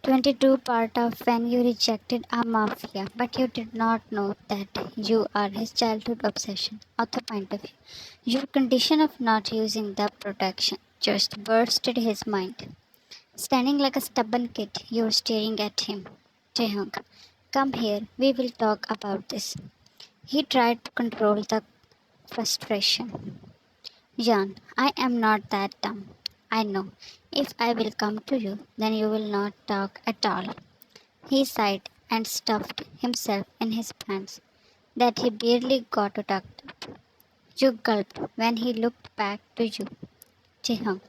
22 part of when you rejected a mafia, but you did not know that you are his childhood obsession. Author point of view. Your condition of not using the protection just bursted his mind. Standing like a stubborn kid, you're staring at him. Jehung, come here, we will talk about this. He tried to control the frustration. Jan, I am not that dumb. I know. If I will come to you, then you will not talk at all. He sighed and stuffed himself in his pants that he barely got tucked up. You gulped when he looked back to you. Jehung,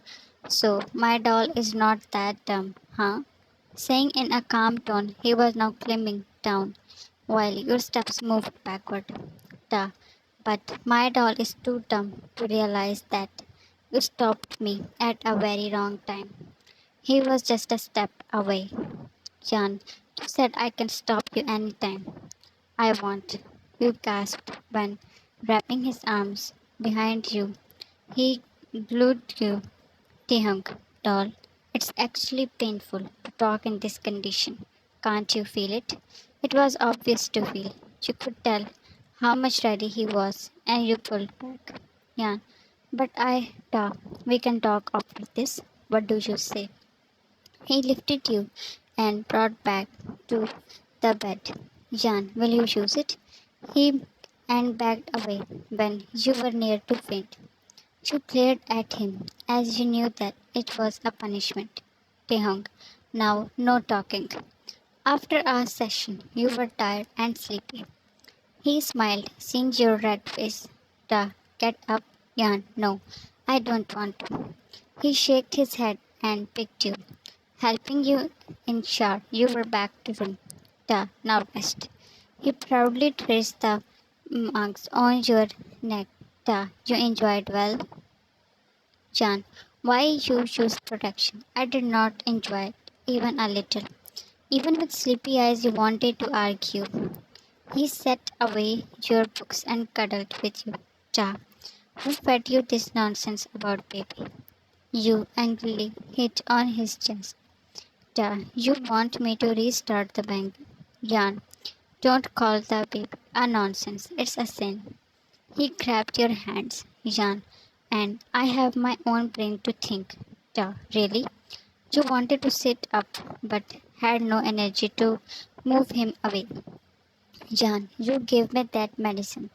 so my doll is not that dumb, huh? Saying in a calm tone, he was now climbing down while your steps moved backward. Duh, but my doll is too dumb to realize that you stopped me at a very wrong time. He was just a step away. Jan, you said I can stop you anytime. I want, you gasped when, wrapping his arms behind you, he glued you. Tehung, doll, it's actually painful to talk in this condition. Can't you feel it? It was obvious to feel. You could tell how much ready he was, and you pulled back. Yeah, but I talk. We can talk after this. What do you say? He lifted you and brought back to the bed. Jan, will you use it? He and backed away when you were near to faint. You glared at him as you knew that it was a punishment. Tehong, now no talking. After our session, you were tired and sleepy. He smiled, seeing your red face. Da, get up, Jan. No, I don't want to. He shook his head and picked you, helping you ensure you were back to room. Da, now rest. He proudly traced the marks on your neck. Da, you enjoyed well. Jan, why you use protection? I did not enjoy it, even a little. Even with sleepy eyes, you wanted to argue. He set away your books and cuddled with you. Ja, who fed you this nonsense about baby? You angrily hit on his chest. Ja, you want me to restart the bank? Jan, don't call the baby a nonsense. It's a sin. He grabbed your hands, Jan, and I have my own brain to think. Ja, really? You wanted to sit up, but had no energy to move him away. Jan, you gave me that medicine,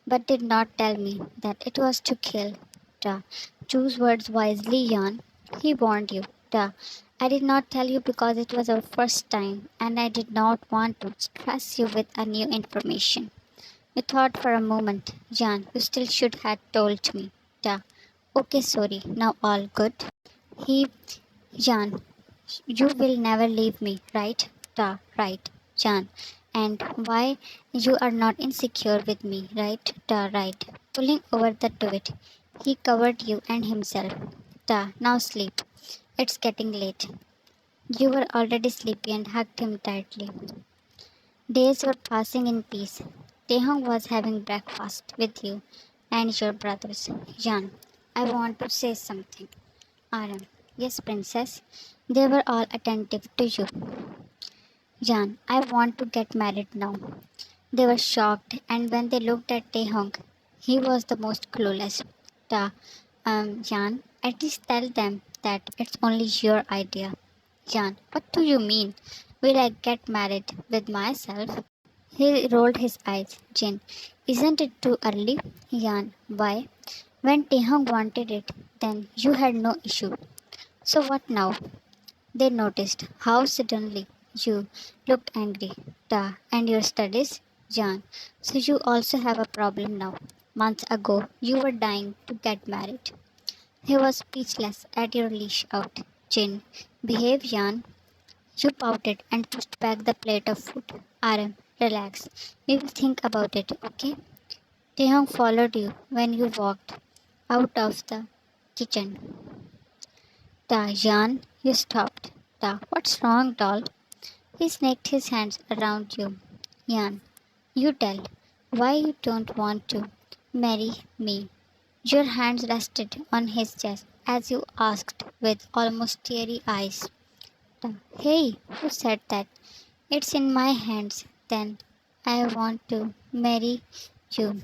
but did not tell me that it was to kill. Duh. Choose words wisely, Jan. He warned you. Duh. I did not tell you because it was our first time, and I did not want to stress you with a new information. You thought for a moment, Jan, you still should have told me. Duh. Okay, sorry. Now all good. He, Jan, you will never leave me, right? Ta, right, Jan. And why you are not insecure with me, right? Ta, right. Pulling over the duvet, he covered you and himself. Ta, now sleep. It's getting late. You were already sleepy and hugged him tightly. Days were passing in peace. Tehong was having breakfast with you and your brothers. Jan, I want to say something. Aram, yes, princess. They were all attentive to you. Jan, I want to get married now. They were shocked, and when they looked at Tehong, he was the most clueless. Ta, Jan, at least tell them that it's only your idea. Jan, what do you mean? Will I get married with myself? He rolled his eyes. Jin, isn't it too early? Jan, why? When Tehong wanted it, then you had no issue. So what now? They noticed how suddenly you looked angry. Da, and your studies? Jan. So you also have a problem now. Months ago, you were dying to get married. He was speechless at your leash out. Jin, behave, Jan. You pouted and pushed back the plate of food. Aram, relax. We will think about it, okay? Tehong followed you when you walked out of the kitchen. Da, Jan, you stopped. Da, what's wrong, doll? He snaked his hands around you. Jan, you tell why you don't want to marry me. Your hands rested on his chest as you asked with almost teary eyes. Hey, who said that? It's in my hands. Then I want to marry you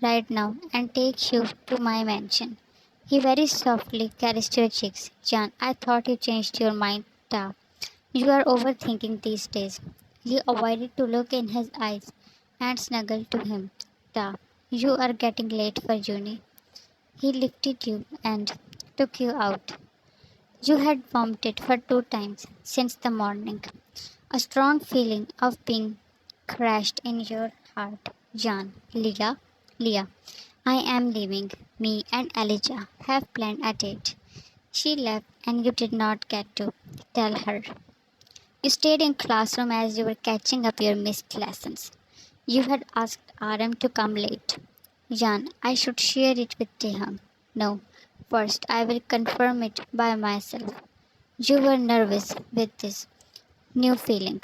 right now and take you to my mansion. He very softly caressed your cheeks. John, I thought you changed your mind, Ta. You are overthinking these days. You avoided to look in his eyes and snuggled to him. Ta, you are getting late for uni. He lifted you and took you out. You had vomited for 2 times since the morning. A strong feeling of being crashed in your heart. Jan, Leah, I am leaving. Me and Elijah have planned a date. She left and you did not get to tell her. You stayed in classroom as you were catching up your missed lessons. You had asked RM to come late. Jan, I should share it with Teham. No, first I will confirm it by myself. You were nervous with this new feeling.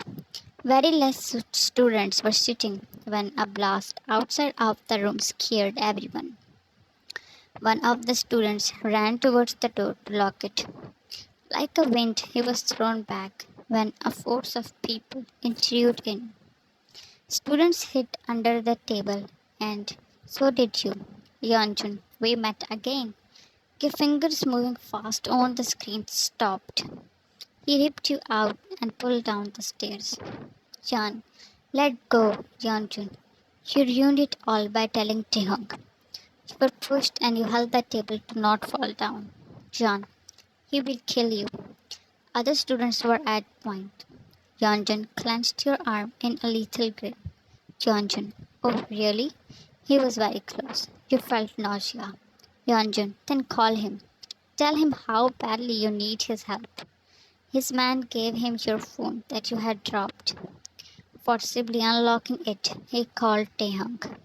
Very less students were sitting when a blast outside of the room scared everyone. One of the students ran towards the door to lock it. Like a wind, he was thrown back when a force of people intruded in. Students hid under the table, and so did you. Yeonjun, we met again. Your fingers moving fast on the screen stopped. He ripped you out and pulled down the stairs. Jan, let go, Yeonjun. You ruined it all by telling Taehyung. You were pushed and you held the table to not fall down. Jan, he will kill you. Other students were at point. Yeonjun clenched your arm in a lethal grip. Yeonjun, oh really? He was very close. You felt nausea. Yeonjun, then call him. Tell him how badly you need his help. His man gave him your phone that you had dropped. Forcibly unlocking it, he called Taehyung.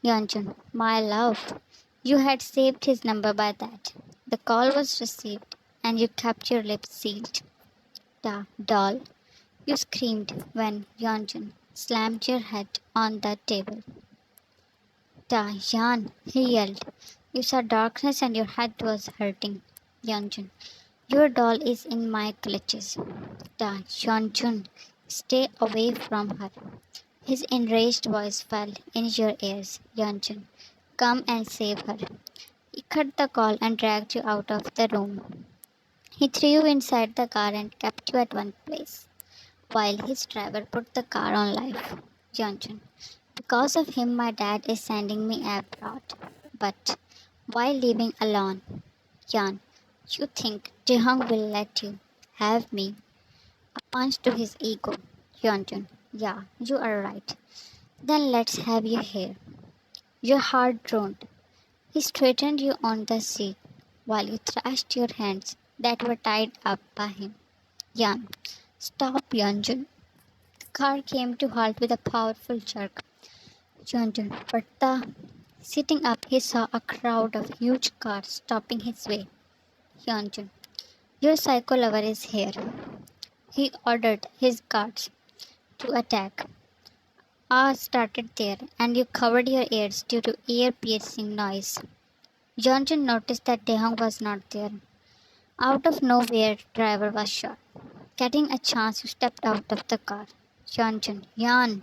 Yeonjun, my love, you had saved his number by that. The call was received, and you kept your lips sealed. Da, doll, you screamed when Yeonjun slammed your head on the table. Da, Yan, he yelled. You saw darkness and your head was hurting. Yeonjun, your doll is in my clutches. Da, Yeonjun, stay away from her. His enraged voice fell in your ears. Yeonjun, come and save her. He cut the call and dragged you out of the room. He threw you inside the car and kept you at one place, while his driver put the car on life. Yeonjun, because of him, my dad is sending me abroad. But why leaving alone? Yan, you think Jehong will let you have me? A punch to his ego. Yeonjun, yeah, you are right. Then let's have you here. Your heart droned. He straightened you on the seat while you thrashed your hands that were tied up by him. Yan, stop, Yeonjun. The car came to halt with a powerful jerk. Yeonjun, Varta. Sitting up, he saw a crowd of huge cars stopping his way. Yeonjun, your psycho lover is here. He ordered his guards to attack. Ah started there, and you covered your ears due to ear-piercing noise. Yeonjun noticed that Dehong was not there. Out of nowhere, driver was shot. Getting a chance, you stepped out of the car. Yeonjun, Yan.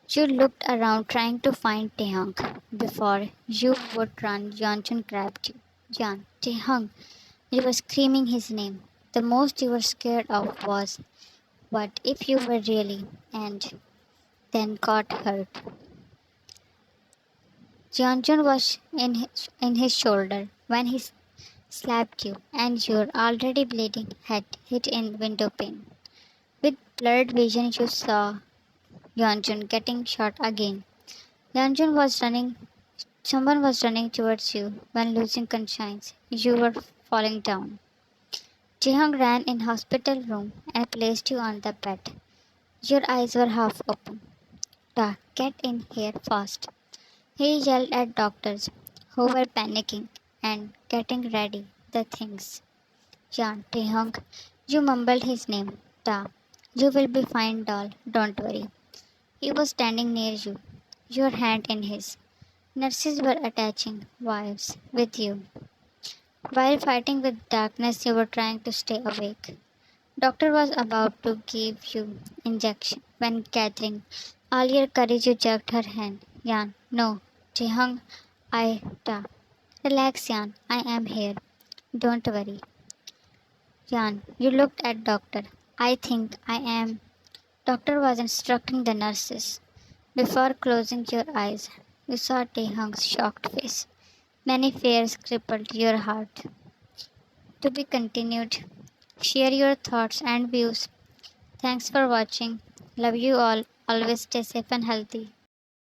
You looked around trying to find Taehyung. Before you would run, Yeonjun grabbed you. Yan, Taehyung. You were screaming his name. The most you were scared of was, what if you were really, and then got hurt. Yeonjun was in his shoulder when he slapped you, and your already bleeding head hit in window pane. With blurred vision, you saw Yeonjun getting shot again. Yeonjun was running. Someone was running towards you when losing conscience. You were falling down. Jihong ran in hospital room and placed you on the bed. Your eyes were half open. Da, get in here fast. He yelled at doctors who were panicking and getting ready the things. Jan, Taehyung, you mumbled his name. Da, you will be fine, doll. Don't worry. He was standing near you, your hand in his. Nurses were attaching wires with you. While fighting with darkness, you were trying to stay awake. Doctor was about to give you injection when gathering all your courage you jerked her hand. Yan, no. Jehang, I ta. Relax, Yan. I am here. Don't worry. Yan, you looked at doctor. I think I am. Doctor was instructing the nurses. Before closing your eyes, you saw Tehang's shocked face. Many fears crippled your heart. To be continued. Share your thoughts and views. Thanks for watching. Love you all. Always stay safe and healthy.